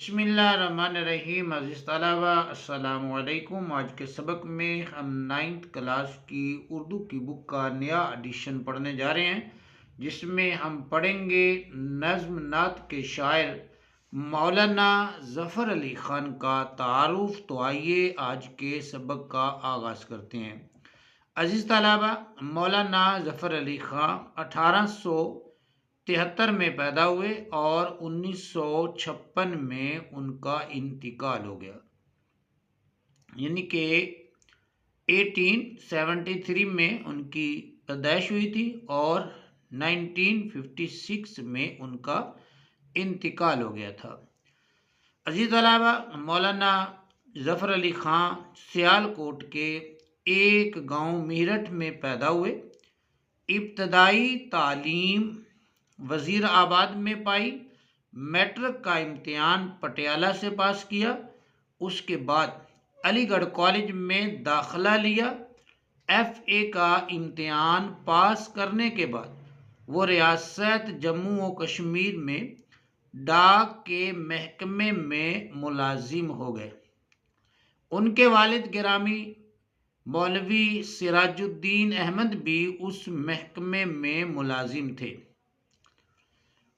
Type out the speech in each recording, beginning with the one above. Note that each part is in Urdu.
بسم اللہ الرحمن الرحیم۔ عزیز طلبہ السلام علیکم۔ آج کے سبق میں ہم 9th کلاس کی اردو کی بک کا نیا ایڈیشن پڑھنے جا رہے ہیں، جس میں ہم پڑھیں گے نظم نعت کے شاعر مولانا ظفر علی خان کا تعارف۔ تو آئیے آج کے سبق کا آغاز کرتے ہیں۔ عزیز طلبہ، مولانا ظفر علی خان 1873 میں پیدا ہوئے اور 1956 میں ان کا انتقال ہو گیا، یعنی کہ 1873 میں ان کی پیدائش ہوئی تھی اور 1956 میں ان کا انتقال ہو گیا تھا۔ عزیز طلبہ، مولانا ظفر علی خان سیالکوٹ کے ایک گاؤں میرٹھ میں پیدا ہوئے۔ ابتدائی تعلیم وزیر آباد میں پائی، میٹرک کا امتحان پٹیالہ سے پاس کیا، اس کے بعد علی گڑھ کالج میں داخلہ لیا۔ ایف اے کا امتحان پاس کرنے کے بعد وہ ریاست جموں و کشمیر میں ڈاک کے محکمے میں ملازم ہو گئے۔ ان کے والد گرامی مولوی سراج الدین احمد بھی اس محکمے میں ملازم تھے۔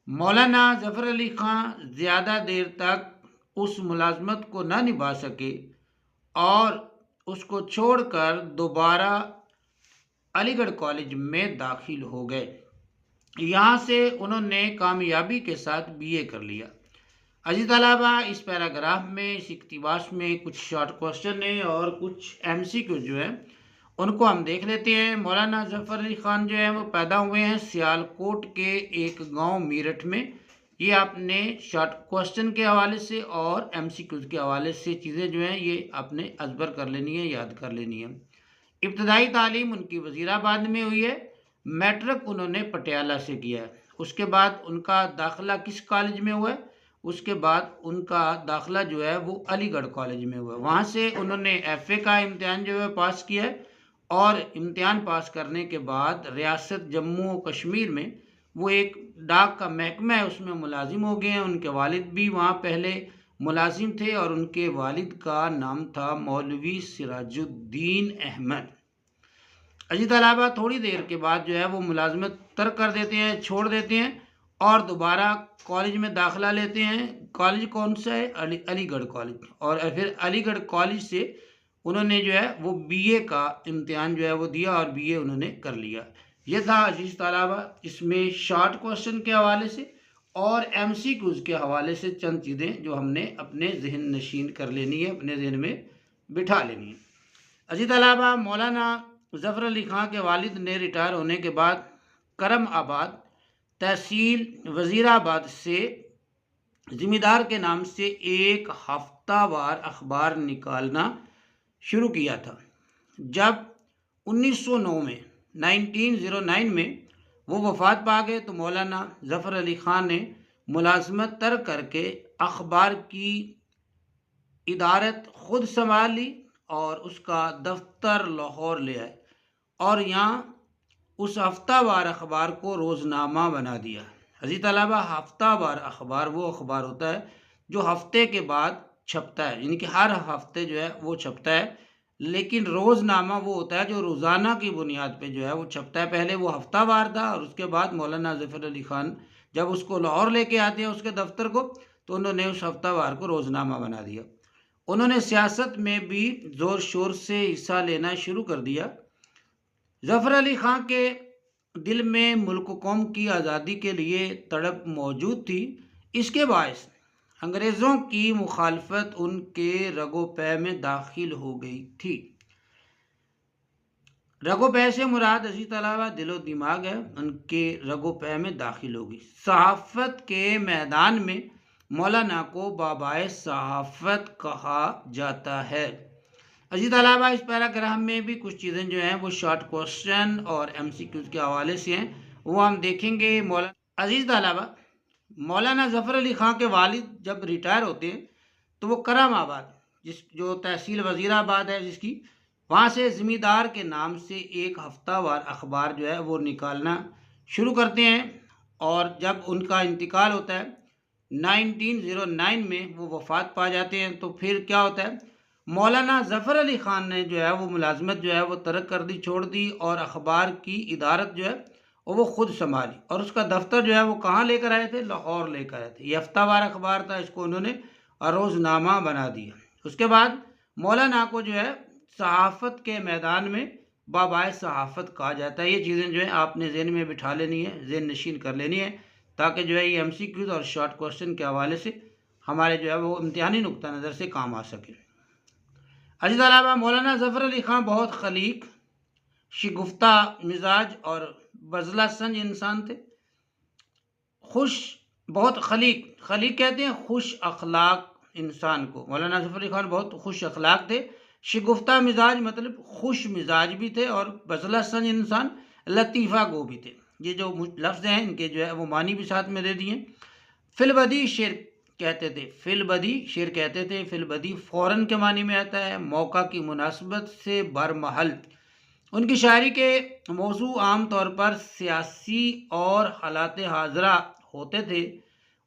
مولانا ظفر علی خان زیادہ دیر تک اس ملازمت کو نہ نبھا سکے اور اس کو چھوڑ کر دوبارہ علی گڑھ کالج میں داخل ہو گئے۔ یہاں سے انہوں نے کامیابی کے ساتھ BA کر لیا۔ عزیز طلبہ، اس پیراگراف میں، اس اقتباس میں کچھ شارٹ کوسچن ہیں اور کچھ MCQ جو ہیں ان کو ہم دیکھ لیتے ہیں۔ مولانا ظفر علی خان جو ہیں وہ پیدا ہوئے ہیں سیالکوٹ کے ایک گاؤں میرٹھ میں۔ یہ آپ نے شارٹ کوسچن کے حوالے سے اور MCQ کے حوالے سے چیزیں جو ہیں یہ آپ نے ازبر کر لینی ہے، یاد کر لینی ہے۔ ابتدائی تعلیم ان کی وزیر آباد میں ہوئی ہے، میٹرک انہوں نے پٹیالہ سے کیا ہے۔ اس کے بعد ان کا داخلہ کس کالج میں ہوا ہے؟ اس کے بعد ان کا داخلہ جو ہے وہ علی گڑھ کالج میں ہوا ہے۔ وہاں سے انہوں نے FA کا امتحان جو ہے پاس کیا ہے اور امتحان پاس کرنے کے بعد ریاست جموں و کشمیر میں وہ ایک ڈاک کا محکمہ ہے اس میں ملازم ہو گئے ہیں۔ ان کے والد بھی وہاں پہلے ملازم تھے اور ان کے والد کا نام تھا مولوی سراج الدین احمد۔ عزیز طلبہ، تھوڑی دیر کے بعد جو ہے وہ ملازمت ترک کر دیتے ہیں، چھوڑ دیتے ہیں اور دوبارہ کالج میں داخلہ لیتے ہیں۔ کالج کون سا ہے؟ علی گڑھ کالج۔ اور پھر علی گڑھ کالج سے انہوں نے جو ہے وہ BA کا امتحان جو ہے وہ دیا اور BA انہوں نے کر لیا۔ یہ تھا عزیز طلبہ اس میں شارٹ کوسچن کے حوالے سے اور MCQs کے حوالے سے چند چیزیں جو ہم نے اپنے ذہن نشین کر لینی ہے، اپنے ذہن میں بٹھا لینی ہے۔ عزیز طلبہ، مولانا ظفر علی خان کے والد نے ریٹائر ہونے کے بعد کرم آباد تحصیل وزیر آباد سے زمیندار کے نام سے ایک ہفتہ وار اخبار نکالنا شروع کیا تھا۔ جب 1909 میں وہ وفات پا گئے تو مولانا ظفر علی خان نے ملازمت ترک کر کے اخبار کی ادارت خود سنبھال لی اور اس کا دفتر لاہور لے آئے اور یہاں اس ہفتہ وار اخبار کو روزنامہ بنا دیا۔ عزیز طلبہ، ہفتہ وار اخبار وہ اخبار ہوتا ہے جو ہفتے کے بعد چھپتا ہے، یعنی کہ ہر ہفتے جو ہے وہ چھپتا ہے، لیکن روزنامہ وہ ہوتا ہے جو روزانہ کی بنیاد پہ جو ہے وہ چھپتا ہے۔ پہلے وہ ہفتہ وار تھا اور اس کے بعد مولانا ظفر علی خان جب اس کو لاہور لے کے آتے ہیں اس کے دفتر کو تو انہوں نے اس ہفتہ وار کو روزنامہ بنا دیا۔ انہوں نے سیاست میں بھی زور شور سے حصہ لینا شروع کر دیا۔ ظفر علی خان کے دل میں ملک و قوم کی آزادی کے لیے تڑپ موجود تھی۔ اس کے باعث انگریزوں کی مخالفت ان کے رگ و پے میں داخل ہو گئی تھی۔ رگ و پے سے مراد عزیز طلبہ دل و دماغ ہے، ان کے رگ و پے میں داخل ہو گئی۔ صحافت کے میدان میں مولانا کو بابائے صحافت کہا جاتا ہے۔ عزیز طلبہ، اس پیراگراف میں بھی کچھ چیزیں جو ہیں وہ شارٹ کوسچن اور MCQs کے حوالے سے ہیں، وہ ہم دیکھیں گے۔ عزیز طلبہ، مولانا ظفر علی خان کے والد جب ریٹائر ہوتے ہیں تو وہ کرم آباد جو تحصیل وزیر آباد ہے جس کی، وہاں سے زمیندار کے نام سے ایک ہفتہ وار اخبار جو ہے وہ نکالنا شروع کرتے ہیں اور جب ان کا انتقال ہوتا ہے 1909 میں وہ وفات پا جاتے ہیں۔ تو پھر کیا ہوتا ہے، مولانا ظفر علی خان نے جو ہے وہ ملازمت جو ہے وہ ترک کر دی، چھوڑ دی، اور اخبار کی ادارت جو ہے وہ خود سنبھالی، اور اس کا دفتر جو ہے وہ کہاں لے کر آئے تھے، لاہور لے کر آئے تھے۔ یہ ہفتہ وار اخبار تھا، اس کو انہوں نے روزنامہ بنا دیا۔ اس کے بعد مولانا کو جو ہے صحافت کے میدان میں بابائے صحافت کہا جاتا ہے۔ یہ چیزیں جو ہیں آپ نے ذہن میں بٹھا لینی ہے، ذہن نشین کر لینی ہے، تاکہ جو ہے یہ ایم سی کیوز اور شارٹ کوشچن کے حوالے سے ہمارے جو ہے وہ امتحانی نقطہ نظر سے کام آ سکے۔ عزیز طلبہ، مولانا ظفر علی خان بہت خلیق، شگفتہ مزاج اور بزلہ سنج انسان تھے۔ بہت خلیق کہتے ہیں خوش اخلاق انسان کو۔ مولانا ظفر علی خان بہت خوش اخلاق تھے، شگفتہ مزاج مطلب خوش مزاج بھی تھے، اور بزلہ سنج انسان لطیفہ گو بھی تھے۔ یہ جو لفظ ہیں ان کے جو ہے وہ معنی بھی ساتھ میں دے دیے۔ فی البدی شعر کہتے تھے، فی البدی شعر کہتے تھے، فی البدی فوراً کے معنی میں آتا ہے، موقع کی مناسبت سے برمحل۔ ان کی شاعری کے موضوع عام طور پر سیاسی اور حالات حاضرہ ہوتے تھے۔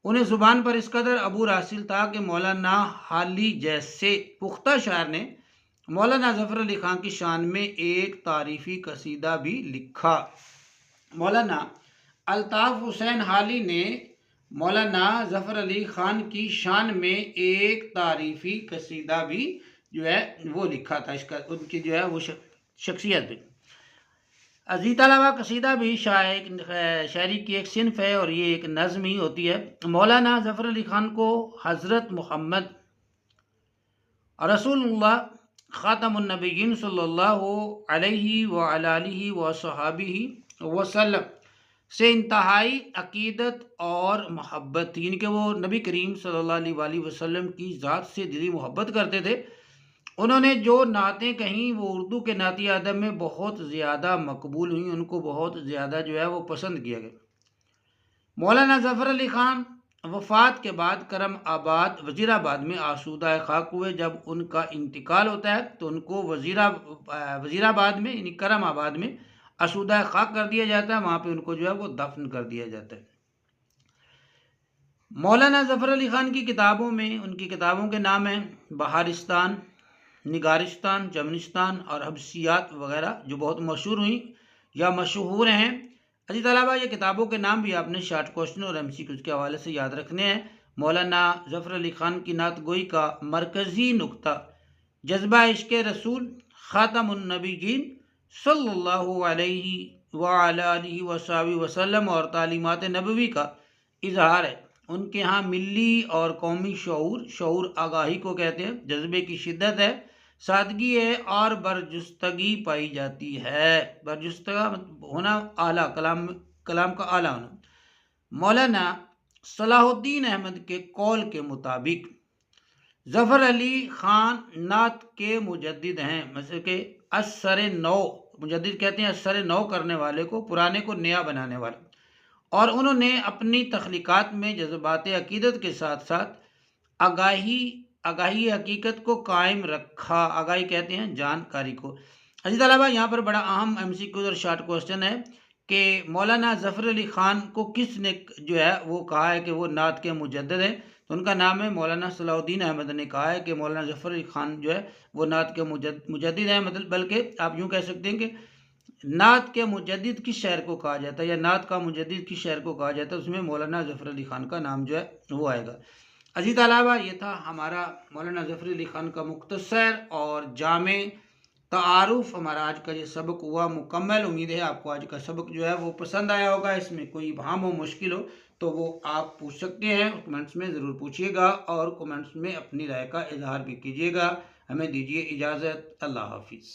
انہیں زبان پر اس قدر عبور حاصل تھا کہ مولانا حالی جیسے پختہ شاعر نے مولانا ظفر علی خان کی شان میں ایک تعریفی قصیدہ بھی لکھا۔ مولانا الطاف حسین حالی نے مولانا ظفر علی خان کی شان میں ایک تعریفی قصیدہ بھی جو ہے وہ لکھا تھا، اس کا ان کی جو ہے وہ شخصیت بھی۔ عزیز طلبہ، قصیدہ بھی شاعری کی ایک صنف ہے، اور یہ ایک نظم ہی ہوتی ہے۔ مولانا ظفر علی خان کو حضرت محمد رسول اللہ خاتم النبیین صلی اللہ علیہ وآلہ وصحبہ وسلم سے انتہائی عقیدت اور محبت تھی، کہ وہ نبی کریم صلی اللہ علیہ وآلہ وسلم کی ذات سے دلی محبت کرتے تھے۔ انہوں نے جو نعتیں کہیں وہ اردو کے نعتی ادب میں بہت زیادہ مقبول ہوئیں، ان کو بہت زیادہ جو ہے وہ پسند کیا گیا۔ مولانا ظفر علی خان وفات کے بعد کرم آباد وزیر آباد میں آسودہ خاک ہوئے۔ جب ان کا انتقال ہوتا ہے تو ان کو وزیر آباد میں یعنی کرم آباد میں آسودہ خاک کر دیا جاتا ہے، وہاں پہ ان کو جو ہے وہ دفن کر دیا جاتا ہے۔ مولانا ظفر علی خان کی کتابوں میں ان کی کتابوں کے نام ہیں بہارستان، نگارستان، چمنستان اور حبسیات وغیرہ، جو بہت مشہور ہوئیں یا مشہور ہیں۔ عزیز طلبہ، یہ کتابوں کے نام بھی آپ نے شارٹ کوشچن اور ایم سی کیوز کے حوالے سے یاد رکھنے ہیں۔ مولانا ظفر علی خان کی نعت گوئی کا مرکزی نقطہ جذبہ عشق رسول خاتم النبیین صلی اللہ علیہ وآلہ وصحبہ وسلم اور تعلیمات نبوی کا اظہار ہے۔ ان کے ہاں ملی اور قومی شعور آگاہی کو کہتے ہیں، جذبے کی شدت ہے، سادگی ہے اور برجستگی پائی جاتی ہے۔ برجستہ ہونا، اعلیٰ کلام کا اعلیٰ ہونا۔ مولانا صلاح الدین احمد کے قول کے مطابق ظفر علی خان نعت کے مجدد ہیں، مثل کہ اثر نو، مجدد کہتے ہیں اثر نو کرنے والے کو، پرانے کو نیا بنانے والا۔ اور انہوں نے اپنی تخلیقات میں جذبات عقیدت کے ساتھ ساتھ آگاہی حقیقت کو قائم رکھا۔ آگاہی کہتے ہیں جانکاری کو۔ عزیز طلبہ، یہاں پر بڑا اہم ایم سی کیوز اور شارٹ کوشچن ہے کہ مولانا ظفر علی خان کو کس نے جو ہے وہ کہا ہے کہ وہ نعت کے مجدد ہیں؟ تو ان کا نام ہے مولانا صلاح الدین احمد نے کہا ہے کہ مولانا ظفر علی خان جو ہے وہ نعت کے مجدد ہیں، مطلب بلکہ آپ یوں کہہ سکتے ہیں کہ نعت کے مجدد کس شاعر کو کہا جاتا ہے، یا نعت کا مجدد کس شاعر کو کہا جاتا ہے، اس میں مولانا ظفر علی خان کا نام جو ہے وہ آئے گا۔ عزیز طلبہ، یہ تھا ہمارا مولانا ظفر علی خان کا مختصر اور جامع تعارف۔ ہمارا آج کا یہ سبق ہوا مکمل۔ امید ہے آپ کو آج کا سبق جو ہے وہ پسند آیا ہوگا۔ اس میں کوئی ابہام ہو، مشکل ہو تو وہ آپ پوچھ سکتے ہیں، کمنٹس میں ضرور پوچھیے گا، اور کمنٹس میں اپنی رائے کا اظہار بھی کیجیے گا۔ ہمیں دیجیے اجازت، اللہ حافظ۔